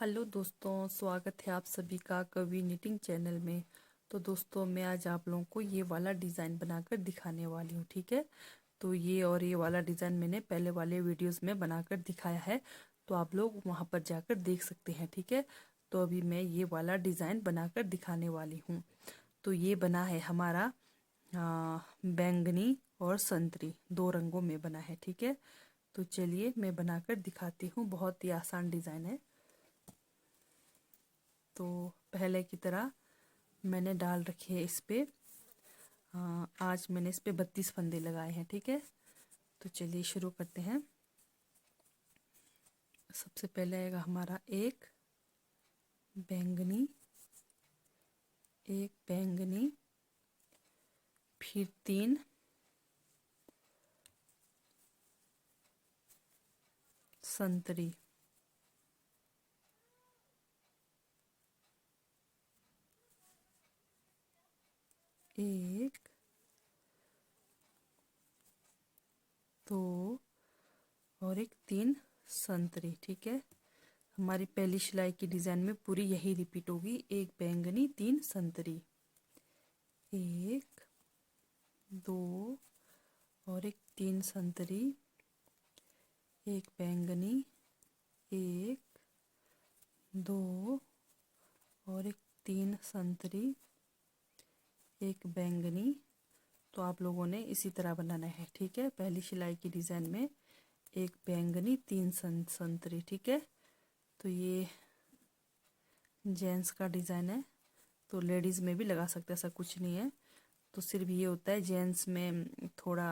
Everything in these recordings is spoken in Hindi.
हेलो दोस्तों, स्वागत है आप सभी का कवि निटिंग चैनल में। तो दोस्तों, मैं आज आप लोगों को ये वाला डिज़ाइन बनाकर दिखाने वाली हूँ। ठीक है, तो ये वाला डिज़ाइन मैंने पहले वाले वीडियोस में बनाकर दिखाया है, तो आप लोग वहाँ पर जाकर देख सकते हैं। ठीक है, तो अभी मैं ये वाला डिज़ाइन बनाकर दिखाने वाली हूँ। तो ये बना है हमारा बैंगनी और संतरी, दो रंगों में बना है। ठीक है, तो चलिए मैं बनाकर दिखाती हूँ। बहुत ही आसान डिज़ाइन है। तो पहले की तरह मैंने डाल रखी है इस पे। आज मैंने इस पे 32 फंदे लगाए हैं। ठीक है, तो चलिए शुरू करते हैं। सबसे पहले आएगा हमारा एक बैंगनी, फिर तीन संतरी, एक, दो और एक तीन संतरी। ठीक है, हमारी पहली सिलाई की डिज़ाइन में पूरी यही रिपीट होगी। एक बैंगनी, तीन संतरी, एक, दो और एक तीन संतरी, एक बैंगनी, एक, दो और एक तीन संतरी, एक बैंगनी। तो आप लोगों ने इसी तरह बनाना है। ठीक है, पहली सिलाई की डिज़ाइन में एक बैंगनी, तीन संतरी। ठीक है, तो ये जेंट्स का डिज़ाइन है, तो लेडीज़ में भी लगा सकते हैं, ऐसा कुछ नहीं है। तो सिर्फ ये होता है जेंट्स में थोड़ा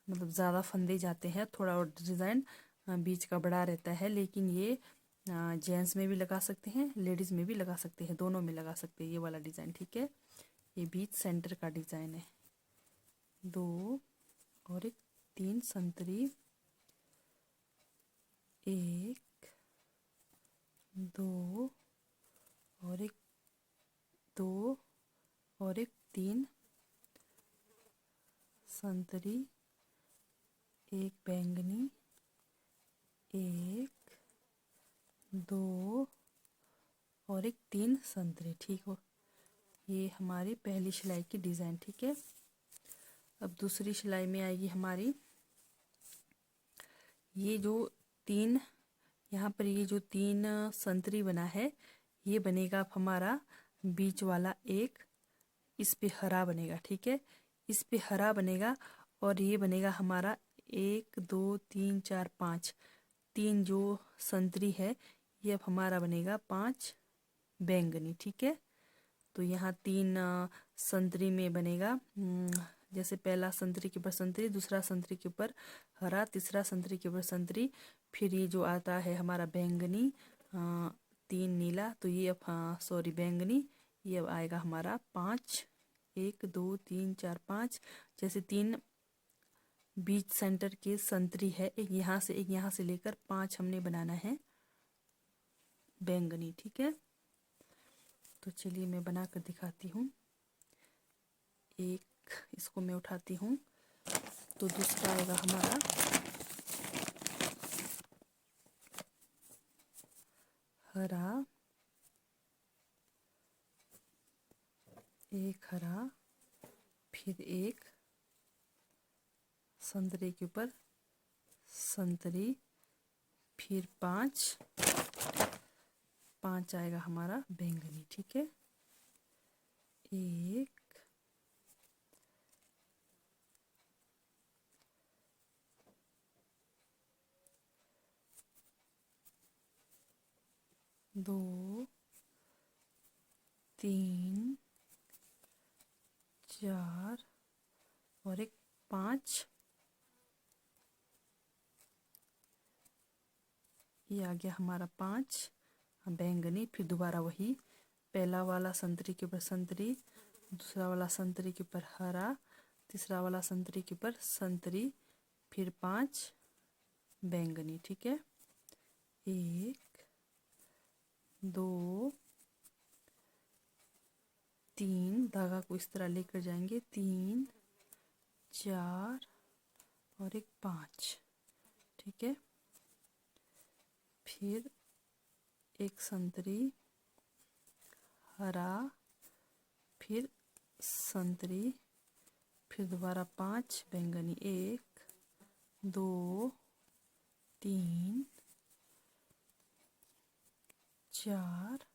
मतलब ज़्यादा फंदे जाते हैं, थोड़ा और डिज़ाइन बीच का बड़ा रहता है। लेकिन ये जेंट्स में भी लगा सकते हैं, लेडीज़ में भी लगा सकते हैं, दोनों में लगा सकते हैं ये वाला डिज़ाइन। ठीक है, ये बीच सेंटर का डिज़ाइन है। दो और एक तीन संतरी, एक, दो और एक, दो और एक तीन संतरी, एक बैंगनी, एक, दो और एक तीन संतरी। ठीक हो, ये हमारी पहली सिलाई की डिज़ाइन। ठीक है, अब दूसरी सिलाई में आएगी हमारी ये जो तीन, यहाँ पर ये जो तीन संतरी बना है, ये बनेगा अब हमारा बीच वाला एक, इस पे हरा बनेगा। ठीक है, इस पे हरा बनेगा और ये बनेगा हमारा एक, दो, तीन, चार, पाँच। तीन जो संतरी है ये अब हमारा बनेगा पांच बैंगनी। ठीक है, तो यहाँ तीन संतरी में बनेगा जैसे पहला संतरी के ऊपर संतरी, दूसरा संतरी के ऊपर हरा, तीसरा संतरी के ऊपर संतरी, फिर ये जो आता है हमारा बैंगनी, तीन नीला। तो ये अब सॉरी बैंगनी, ये अब आएगा हमारा पाँच, एक, दो, तीन, चार, पाँच। जैसे तीन बीच सेंटर के संतरी है, एक यहाँ से लेकर पाँच हमने बनाना है बैंगनी। ठीक है, तो चलिए मैं बना कर दिखाती हूँ। एक इसको मैं उठाती हूँ, तो दूसरा आएगा हमारा हरा, एक हरा, फिर एक संतरे के ऊपर संतरी, फिर पाँच, पाँच आएगा हमारा बैंगनी। ठीक है, एक, दो, तीन, चार और एक पाँच, ये आ गया हमारा पाँच बैंगनी। फिर दोबारा वही पहला वाला संतरी के ऊपर संतरी, दूसरा वाला संतरी के ऊपर हरा, तीसरा वाला संतरी के ऊपर संतरी, फिर पाँच बैंगनी। ठीक है, एक, दो, तीन, धागा को इस तरह लेकर जाएंगे, तीन, चार और एक पाँच। ठीक है, फिर एक संतरी, हरा, फिर संतरी, फिर दोबारा 5 बैंगनी, 1 2 3 4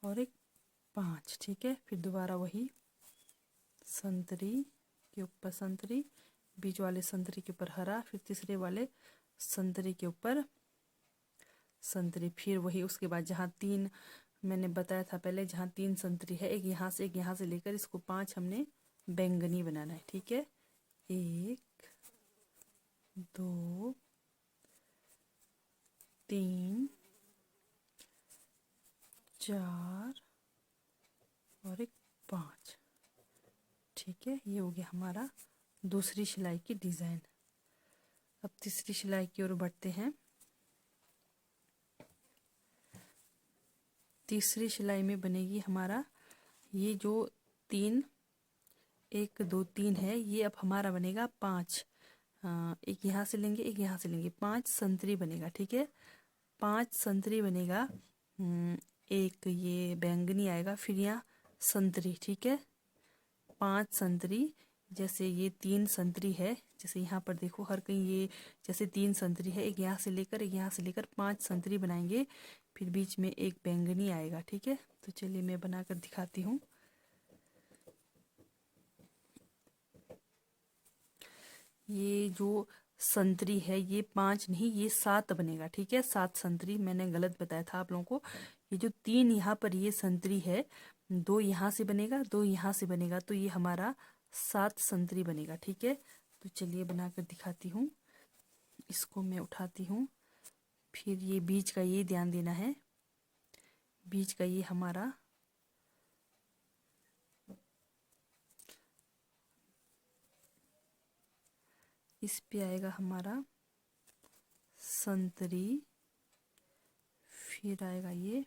और एक 5। ठीक है, फिर दोबारा वही संतरी के ऊपर संतरी, बीच वाले संतरी के ऊपर हरा, फिर तीसरे वाले संतरी के ऊपर संतरी, फिर वही उसके बाद जहाँ 3 मैंने बताया था पहले, जहाँ 3 संतरी है, एक यहाँ से लेकर इसको 5 हमने बैंगनी बनाना है। ठीक है, 1 2 3 4 और एक 5। ठीक है, ये हो गया हमारा दूसरी सिलाई की डिज़ाइन। अब तीसरी सिलाई की ओर बढ़ते हैं। तीसरी सिलाई में बनेगी हमारा ये जो 3 1 2 3 है, ये अब हमारा बनेगा 5। एक यहाँ से लेंगे, एक यहाँ से लेंगे, 5 संतरी बनेगा। ठीक है, 5 संतरी बनेगा। एक ये बैंगनी आएगा, फिर यहाँ संतरी। ठीक है, 5 संतरी, जैसे ये 3 संतरी है, जैसे यहाँ पर देखो हर कहीं ये जैसे 3 संतरी है, एक यहाँ से लेकर एक यहाँ से लेकर 5 संतरी बनाएंगे, फिर बीच में एक बैंगनी आएगा। ठीक है, तो चलिए मैं बनाकर दिखाती हूँ। ये जो संतरी है ये 5 नहीं, ये 7 बनेगा। ठीक है, 7 संतरी, मैंने गलत बताया था आप लोगों को। ये जो 3 यहाँ पर ये संतरी है, 2 यहाँ से बनेगा, 2 यहाँ से बनेगा, तो ये हमारा 7 संतरी बनेगा। ठीक है, तो चलिए बनाकर दिखाती हूँ। इसको मैं उठाती हूँ, फिर ये बीच का ये ध्यान देना है, बीच का ये हमारा इस पे आएगा हमारा संतरी, फिर आएगा ये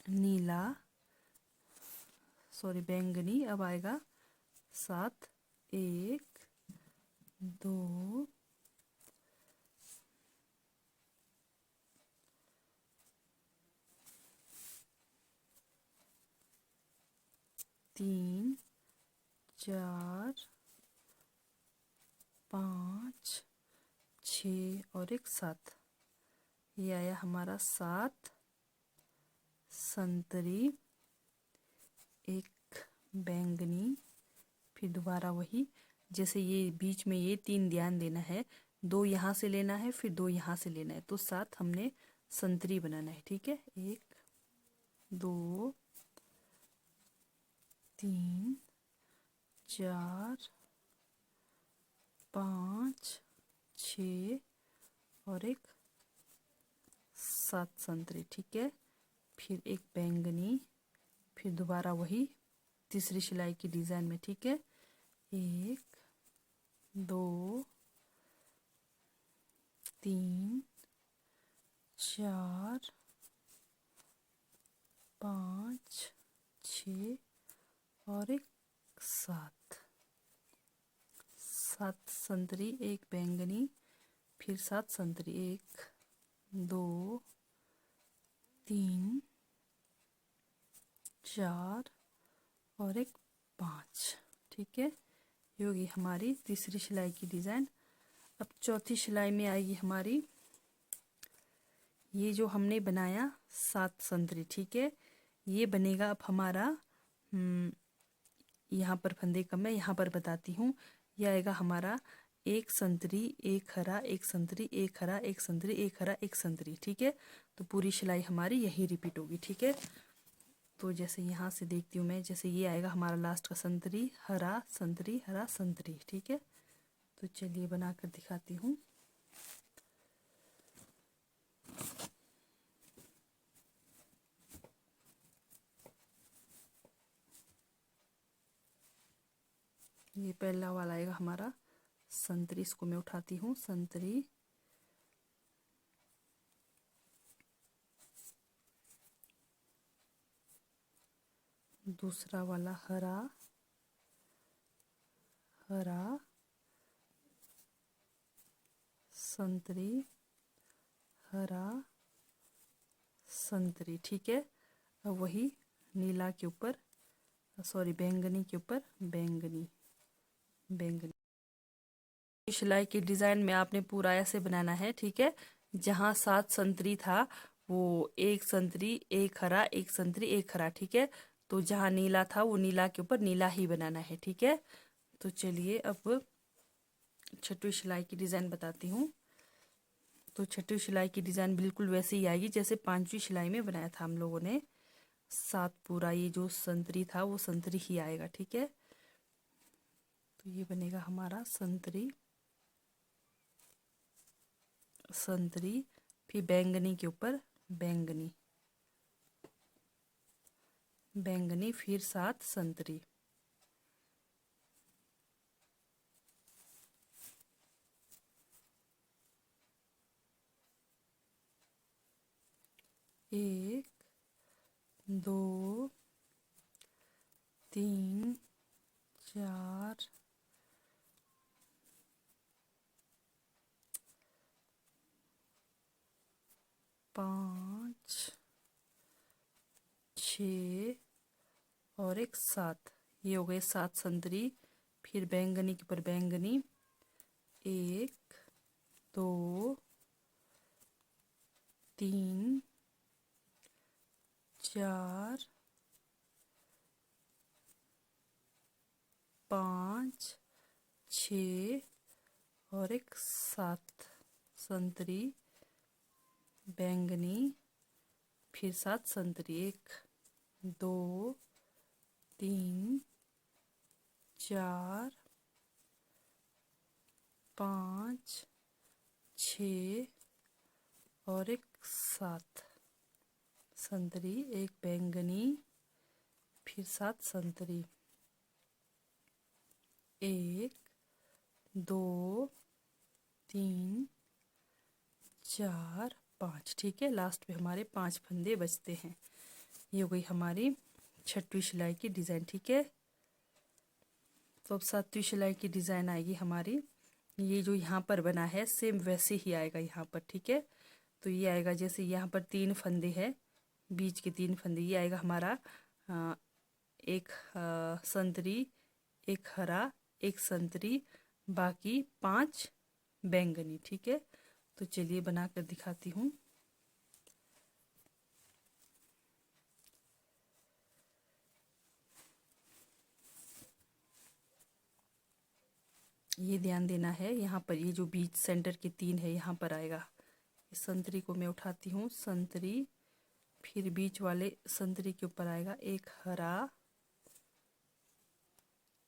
नीला, सॉरी बैंगनी, अब आएगा 7, 1 2 3 4 5 6 और एक 7। ये आया हमारा 7 संतरी, एक बैंगनी, फिर दोबारा वही, जैसे ये बीच में ये 3 ध्यान देना है, 2 यहाँ से लेना है, फिर 2 यहाँ से लेना है, तो 7 हमने संतरी बनाना है। ठीक है, 1 2 3 4 5 6 और एक 7 संतरी। ठीक है, फिर एक बैंगनी, फिर दोबारा वही तीसरी सिलाई की डिज़ाइन में। ठीक है, 1 2 3 4 5 6 और एक 7। 7 संतरी, एक बैंगनी, फिर 7 संतरी, 1 2 3 4 और एक 5। ठीक है, ये होगी हमारी तीसरी सिलाई की डिज़ाइन। अब चौथी सिलाई में आएगी हमारी ये जो हमने बनाया 7 संतरी। ठीक है, ये बनेगा अब हमारा यहाँ पर फंदे का मैं यहाँ पर बताती हूँ। यह आएगा हमारा एक संतरी, एक हरा, एक संतरी, एक हरा, एक संतरी, एक हरा, एक संतरी। ठीक है, तो पूरी सिलाई हमारी यही रिपीट होगी। ठीक है, तो जैसे यहाँ से देखती हूँ मैं, जैसे ये आएगा हमारा लास्ट का संतरी, हरा, संतरी, हरा, संतरी। ठीक है, तो चलिए बनाकर दिखाती हूँ। ये पहला वाला आएगा हमारा संतरी, इसको मैं उठाती हूँ, संतरी, दूसरा वाला हरा, हरा, संतरी, हरा, संतरी। ठीक है, अब वही नीला के ऊपर, सॉरी बैंगनी के ऊपर बैंगनी, बैंगनी। सिलाई की डिजाइन में आपने पूरा ऐसे बनाना है। ठीक है, जहाँ 7 संतरी था वो एक संतरी, एक हरा, एक संतरी, एक हरा। ठीक है, तो जहाँ नीला था वो नीला के ऊपर नीला ही बनाना है। ठीक है, तो चलिए अब छठवीं सिलाई की डिजाइन बताती हूँ। तो छठवीं सिलाई की डिजाइन बिल्कुल वैसे ही आएगी जैसे 5वीं सिलाई में बनाया था हम लोगों ने। 7 पूरा ये जो संतरी था वो संतरी ही आएगा। ठीक है, तो ये बनेगा हमारा संतरी, संतरी, फिर बैंगनी के ऊपर बैंगनी, बैंगनी, फिर 7 संतरी। एक, दो, तीन, चार, पाँच, छ और एक 7। ये हो गए 7 संतरी, फिर बैंगनी के ऊपर बैंगनी। 1, 2, 3, 4, 5, 6 और एक 7 संतरी, बैंगनी, फिर 7 संतरी। 1, 2, 3, 4, 5, 6 और एक 7 संतरी, एक बैंगनी, फिर 7 संतरी। 1, 2, 3, 4, 5। ठीक है, लास्ट पे हमारे 5 फंदे बचते हैं। ये हो गई हमारी छठवीं सिलाई की डिज़ाइन। ठीक है, तो अब 7वीं सिलाई की डिज़ाइन आएगी हमारी। ये जो यहाँ पर बना है सेम वैसे ही आएगा यहाँ पर। ठीक है, तो ये आएगा जैसे यहाँ पर 3 फंदे हैं, बीच के 3 फंदे, ये आएगा हमारा एक संतरी, एक हरा, एक संतरी, बाकी 5 बैंगनी। ठीक है, तो चलिए बना कर दिखाती हूँ। ये ध्यान देना है, यहाँ पर ये जो बीच सेंटर के 3 है यहाँ पर आएगा। इस संतरी को मैं उठाती हूँ, संतरी, फिर बीच वाले संतरी के ऊपर आएगा एक हरा,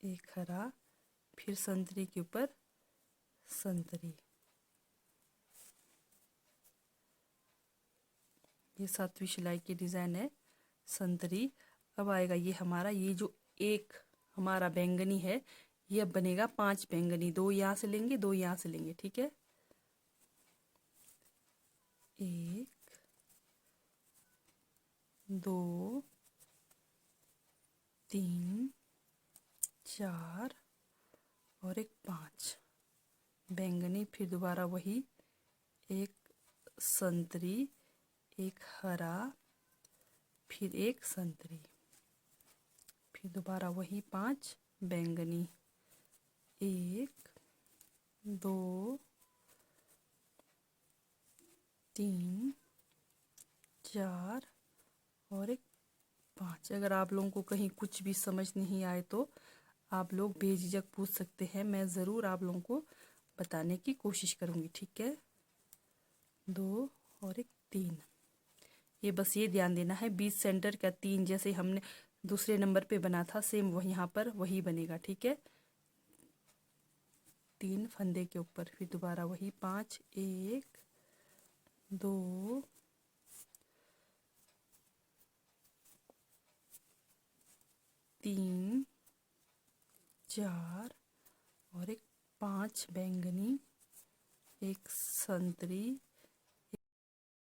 एक हरा, फिर संतरी के ऊपर संतरी। ये 7वीं सिलाई की डिज़ाइन है, संतरी। अब आएगा ये हमारा, ये जो एक हमारा बैंगनी है ये अब बनेगा 5 बैंगनी। 2 यहाँ से लेंगे, 2 यहाँ से लेंगे। ठीक है, 1, 2, 3, 4 और एक 5 बैंगनी, फिर दोबारा वही एक संतरी, एक हरा, फिर एक संतरी, फिर दोबारा वही 5 बैंगनी। 1, 2, 3, 4 और एक 5। अगर आप लोगों को कहीं कुछ भी समझ नहीं आए तो आप लोग बेझिझक पूछ सकते हैं, मैं ज़रूर आप लोगों को बताने की कोशिश करूँगी। ठीक है, 2 और एक 3। ये बस ये ध्यान देना है, बीच सेंटर का 3 जैसे हमने दूसरे नंबर पे बना था सेम वही यहाँ पर वही बनेगा। ठीक है, 3 फंदे के ऊपर, फिर दोबारा वही 5, 1, 2, 3, 4 और एक 5 बैंगनी, एक संतरी,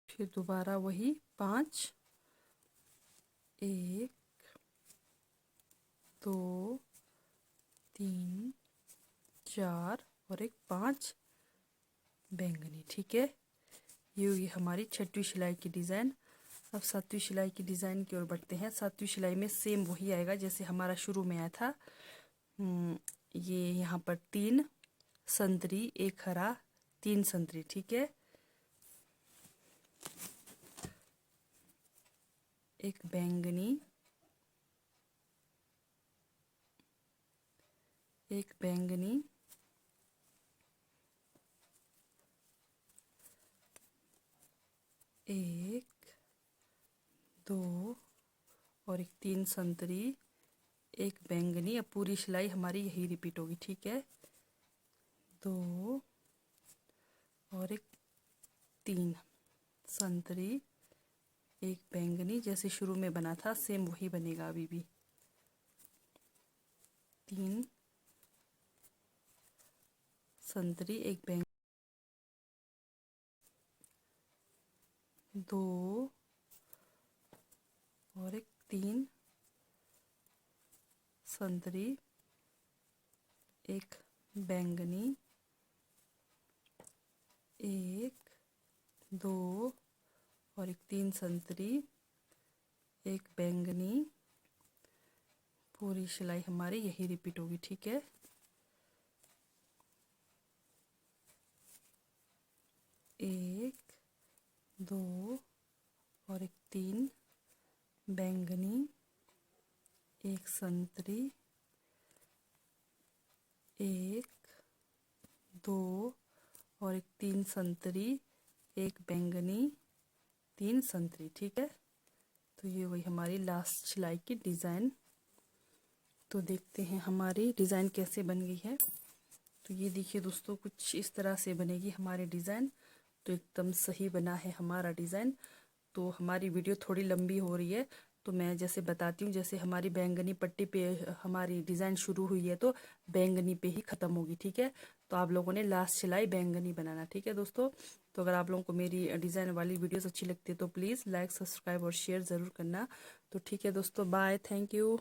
फिर दोबारा वही 5, 1, 2, 3, 4 और एक 5 बैंगनी। ठीक है, ये हुई हमारी 6वीं सिलाई की डिज़ाइन। अब 7वीं सिलाई की डिज़ाइन की ओर बढ़ते हैं। 7वीं सिलाई में सेम वही आएगा जैसे हमारा शुरू में आया था। ये यहाँ पर 3 संतरी, 1 हरा, 3 संतरी, ठीक है। एक बैंगनी, एक बैंगनी, एक, 2 और एक 3 संतरी, एक बैंगनी। अब पूरी सिलाई हमारी यही रिपीट होगी, ठीक है। 2 और एक 3 संतरी, एक बैंगनी, जैसे शुरू में बना था सेम वही बनेगा अभी भी। 3 संतरी, एक बैंगनी, 2 और एक 3 संतरी, एक बैंगनी, 1, 2 और एक 3 संतरी, एक बैंगनी। पूरी सिलाई हमारी यही रिपीट होगी, ठीक है। एक, 2 और एक 3 बैंगनी, एक संतरी, 1, 2 और एक 3 संतरी, एक बैंगनी, 3 संतरी, ठीक है। तो ये वही हमारी लास्ट सिलाई की डिज़ाइन। तो देखते हैं हमारी डिज़ाइन कैसे बन गई है। तो ये देखिए दोस्तों, कुछ इस तरह से बनेगी हमारी डिज़ाइन। तो एकदम सही बना है हमारा डिज़ाइन। तो हमारी वीडियो थोड़ी लंबी हो रही है, तो मैं जैसे बताती हूँ, जैसे हमारी बैंगनी पट्टी पे हमारी डिज़ाइन शुरू हुई है तो बैंगनी पे ही ख़त्म होगी, ठीक है। तो आप लोगों ने लास्ट सिलाई बैंगनी बनाना, ठीक है दोस्तों। तो अगर आप लोगों को मेरी डिज़ाइन वाली वीडियोस अच्छी लगती है तो प्लीज़ लाइक, सब्सक्राइब और शेयर ज़रूर करना। तो ठीक है दोस्तों, बाय, थैंक यू।